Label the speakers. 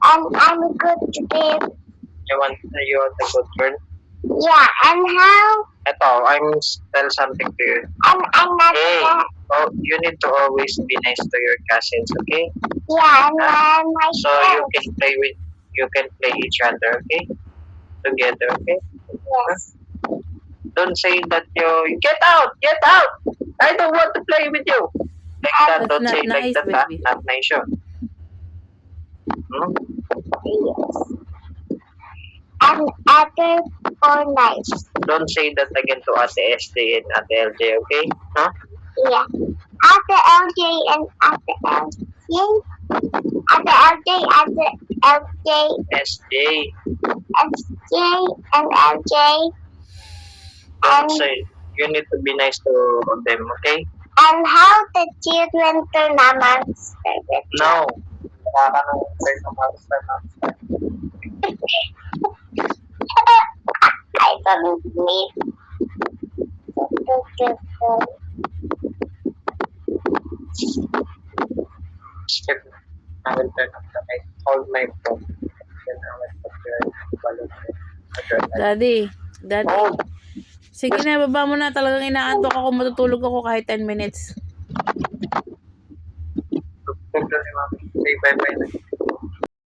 Speaker 1: And I'm a good girl.
Speaker 2: You want the good girl?
Speaker 1: Yeah, and how?
Speaker 2: Eto, I'm tell something to you.
Speaker 1: And I'm not
Speaker 2: Hey,
Speaker 1: that.
Speaker 2: oh, you need to always be nice to your cousins, okay?
Speaker 1: Yeah, and my
Speaker 2: So you
Speaker 1: friends.
Speaker 2: can play each other, okay? Together, okay?
Speaker 1: Yes.
Speaker 2: Don't say that you get out. I don't want to play with you. Like that,
Speaker 3: That's
Speaker 2: don't
Speaker 3: not
Speaker 2: say like
Speaker 3: nice,
Speaker 2: that,
Speaker 3: baby.
Speaker 2: Not nice yun. Hmm?
Speaker 1: Yes. And other for nice.
Speaker 2: Don't say that again to Ate SD and Ate LJ, okay? Huh?
Speaker 1: Yeah. After LJ and after LJ. After LJ, after LJ,
Speaker 2: SJ.
Speaker 1: SJ, and LJ.
Speaker 2: Don't
Speaker 1: And,
Speaker 2: say. You need to be nice to them, okay?
Speaker 1: and how the children turn a monster.
Speaker 2: No. Nakakanausay sa monster na.
Speaker 1: I don't need to
Speaker 2: Skip. I will turn off the light. Hold my phone. Then I will put your balloon.
Speaker 3: Daddy.
Speaker 2: Hold.
Speaker 3: Sige na, baba mo na. Talagang inaantok ako. Matutulog ako kahit 10 minutes.
Speaker 2: Say bye-bye na.